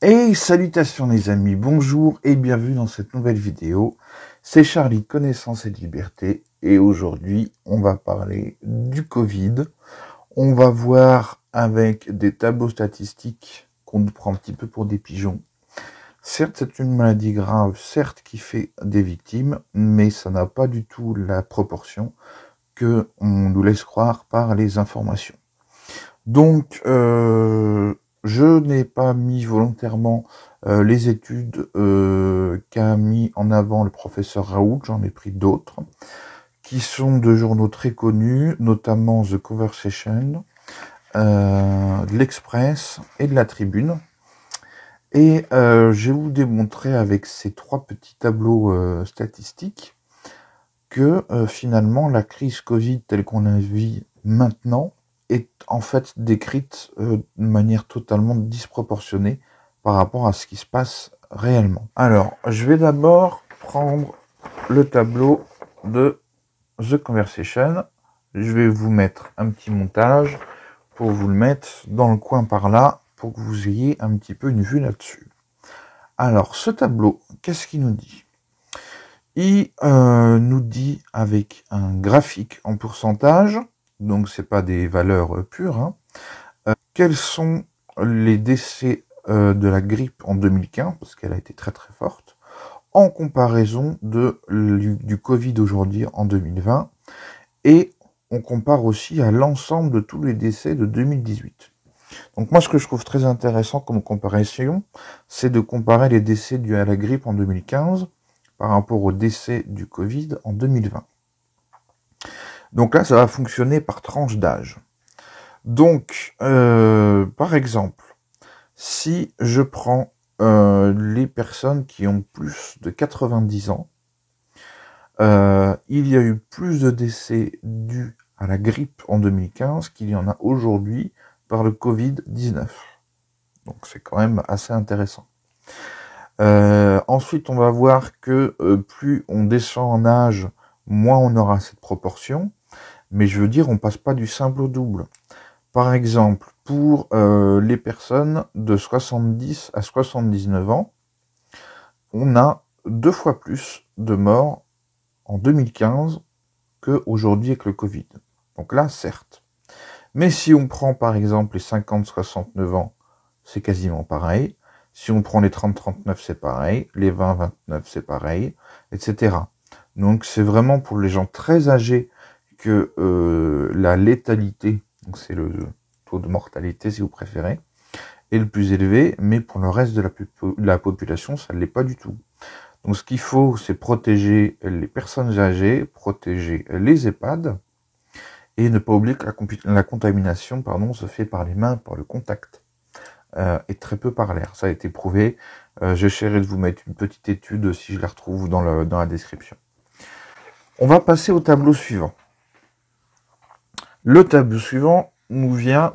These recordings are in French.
Et salutations les amis, bonjour et bienvenue dans cette nouvelle vidéo. C'est Charlie de Connaissance et de Liberté et aujourd'hui on va parler du Covid. On va voir avec des tableaux statistiques qu'on nous prend un petit peu pour des pigeons. Certes c'est une maladie grave, certes qui fait des victimes, mais ça n'a pas du tout la proportion que on nous laisse croire par les informations. Donc je n'ai pas mis volontairement les études qu'a mis en avant le professeur Raoult, j'en ai pris d'autres, qui sont de journaux très connus, notamment The Conversation, de l'Express et de la Tribune. Et je vais vous démontrer avec ces trois petits tableaux statistiques que finalement la crise Covid telle qu'on la vit maintenant est en fait décrite de manière totalement disproportionnée par rapport à ce qui se passe réellement. Alors, je vais d'abord prendre le tableau de The Conversation. Je vais vous mettre un petit montage pour vous le mettre dans le coin par là, pour que vous ayez un petit peu une vue là-dessus. Alors, ce tableau, qu'est-ce qu'il nous dit ? Il nous dit avec un graphique en pourcentage, donc c'est pas des valeurs pures, hein, quels sont les décès de la grippe en 2015, parce qu'elle a été très très forte, en comparaison du Covid aujourd'hui en 2020, et on compare aussi à l'ensemble de tous les décès de 2018. Donc moi ce que je trouve très intéressant comme comparaison, c'est de comparer les décès dus à la grippe en 2015 par rapport au décès du Covid en 2020. Donc là, ça va fonctionner par tranche d'âge. Donc, par exemple, si je prends les personnes qui ont plus de 90 ans, il y a eu plus de décès dus à la grippe en 2015 qu'il y en a aujourd'hui par le Covid-19. Donc c'est quand même assez intéressant. Ensuite, on va voir que plus on descend en âge, moins on aura cette proportion. Mais je veux dire, on passe pas du simple au double. Par exemple, pour les personnes de 70 à 79 ans, on a 2 fois plus de morts en 2015 qu'aujourd'hui avec le Covid. Donc là, certes. Mais si on prend par exemple les 50-69 ans, c'est quasiment pareil. Si on prend les 30-39, c'est pareil. Les 20-29, c'est pareil, etc. Donc c'est vraiment pour les gens très âgés que la létalité, donc c'est le taux de mortalité si vous préférez, est le plus élevé, mais pour le reste de la population, ça ne l'est pas du tout. Donc ce qu'il faut, c'est protéger les personnes âgées, protéger les EHPAD, et ne pas oublier que la contamination se fait par les mains, par le contact, et très peu par l'air. Ça a été prouvé. J'essaierai de vous mettre une petite étude si je la retrouve dans la description. On va passer au tableau suivant. Le tableau suivant nous vient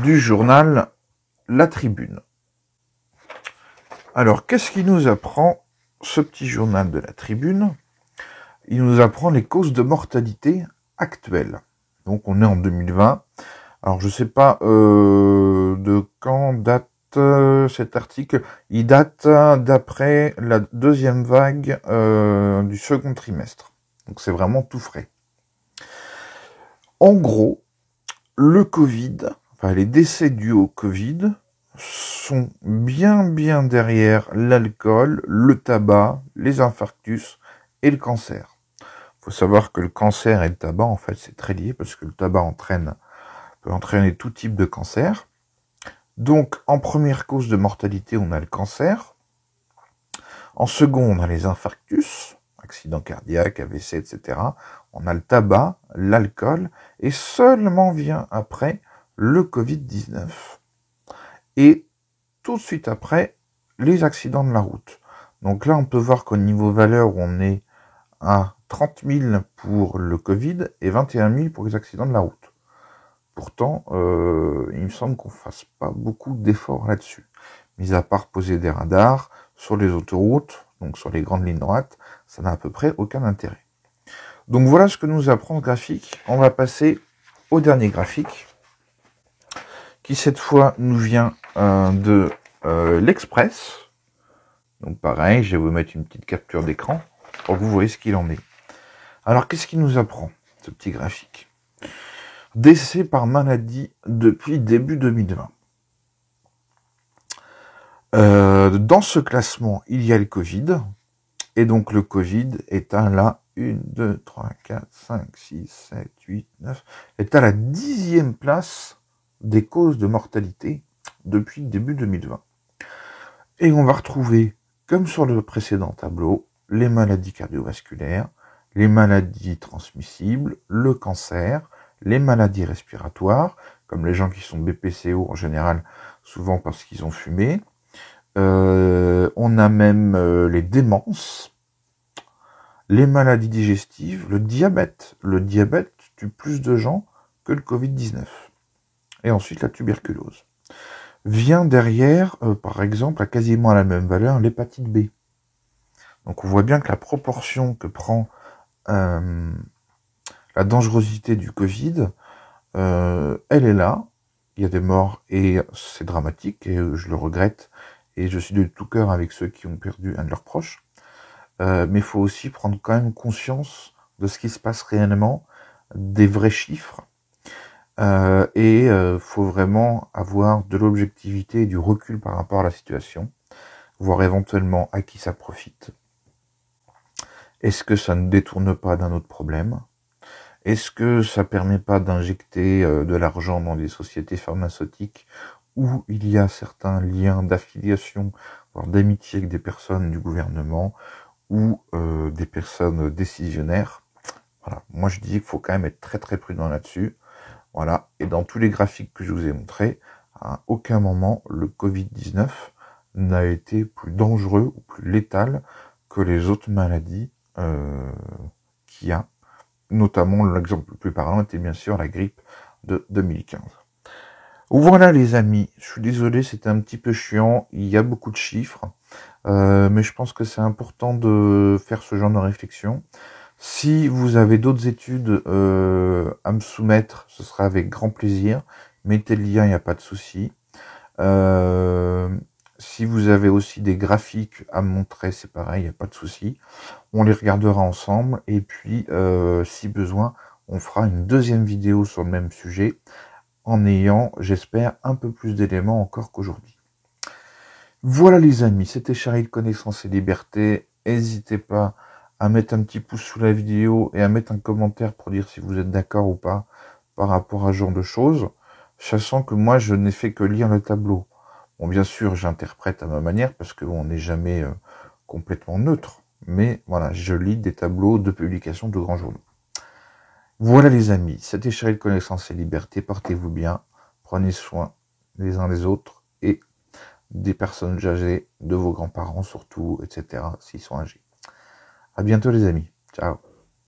du journal La Tribune. Alors, qu'est-ce qui nous apprend ce petit journal de La Tribune ? Il nous apprend les causes de mortalité actuelles. Donc, on est en 2020. Alors, je ne sais pas de quand date cet article. Il date d'après la deuxième vague du second trimestre. Donc, c'est vraiment tout frais. En gros, le Covid, les décès dus au Covid sont bien derrière l'alcool, le tabac, les infarctus et le cancer. Il faut savoir que le cancer et le tabac, en fait, c'est très lié parce que le tabac peut entraîner tout type de cancer. Donc, en première cause de mortalité, on a le cancer. En second, on a les infarctus, accidents cardiaques, AVC, etc. On a le tabac, l'alcool, et seulement vient après le Covid-19. Et tout de suite après, les accidents de la route. Donc là, on peut voir qu'au niveau valeur, on est à 30 000 pour le Covid et 21 000 pour les accidents de la route. Pourtant, il me semble qu'on fasse pas beaucoup d'efforts là-dessus. Mis à part poser des radars sur les autoroutes, donc sur les grandes lignes droites, ça n'a à peu près aucun intérêt. Donc voilà ce que nous apprend ce graphique. On va passer au dernier graphique, qui cette fois nous vient de l'Express. Donc pareil, je vais vous mettre une petite capture d'écran pour que vous voyez ce qu'il en est. Alors qu'est-ce qu'il nous apprend, ce petit graphique? Décès par maladie depuis début 2020. Dans ce classement, il y a le Covid. Et donc le Covid est à la 1, 2, 3, 4, 5, 6, 7, 8, 9, est à la 10e place des causes de mortalité depuis début 2020. Et on va retrouver, comme sur le précédent tableau, les maladies cardiovasculaires, les maladies transmissibles, le cancer, les maladies respiratoires, comme les gens qui sont BPCO en général, souvent parce qu'ils ont fumé. On a même les démences, les maladies digestives, le diabète. Le diabète tue plus de gens que le Covid-19. Et ensuite la tuberculose. Vient derrière, par exemple, à quasiment à la même valeur, l'hépatite B. Donc on voit bien que la proportion que prend la dangerosité du Covid, elle est là. Il y a des morts et c'est dramatique et je le regrette. Et je suis de tout cœur avec ceux qui ont perdu un de leurs proches. Mais il faut aussi prendre quand même conscience de ce qui se passe réellement, des vrais chiffres. Et faut vraiment avoir de l'objectivité et du recul par rapport à la situation, voir éventuellement à qui ça profite. Est-ce que ça ne détourne pas d'un autre problème? Est-ce que ça permet pas d'injecter de l'argent dans des sociétés pharmaceutiques où il y a certains liens d'affiliation, voire d'amitié avec des personnes du gouvernement ou des personnes décisionnaires? Voilà. Moi je dis qu'il faut quand même être très très prudent là-dessus. Voilà. Et dans tous les graphiques que je vous ai montrés, à aucun moment le Covid-19 n'a été plus dangereux ou plus létal que les autres maladies qu'il y a. Notamment, l'exemple le plus parlant était bien sûr la grippe de 2015. Voilà les amis, je suis désolé, c'était un petit peu chiant, il y a beaucoup de chiffres, mais je pense que c'est important de faire ce genre de réflexion. Si vous avez d'autres études à me soumettre, ce sera avec grand plaisir. Mettez le lien, il n'y a pas de souci. Si vous avez aussi des graphiques à me montrer, c'est pareil, il n'y a pas de souci. On les regardera ensemble et puis, si besoin, on fera une deuxième vidéo sur le même sujet en ayant, j'espère, un peu plus d'éléments encore qu'aujourd'hui. Voilà les amis, c'était Charlie de Connaissance et Liberté. N'hésitez pas à mettre un petit pouce sous la vidéo et à mettre un commentaire pour dire si vous êtes d'accord ou pas par rapport à ce genre de choses, sachant que moi je n'ai fait que lire le tableau. Bon, bien sûr, j'interprète à ma manière parce qu'on n'est jamais complètement neutre, mais voilà, je lis des tableaux de publication de grands journaux. Voilà les amis, c'était Charlie de Connaissance et Liberté, portez-vous bien, prenez soin les uns des autres et des personnes âgées, de vos grands-parents surtout, etc., s'ils sont âgés. À bientôt les amis, ciao.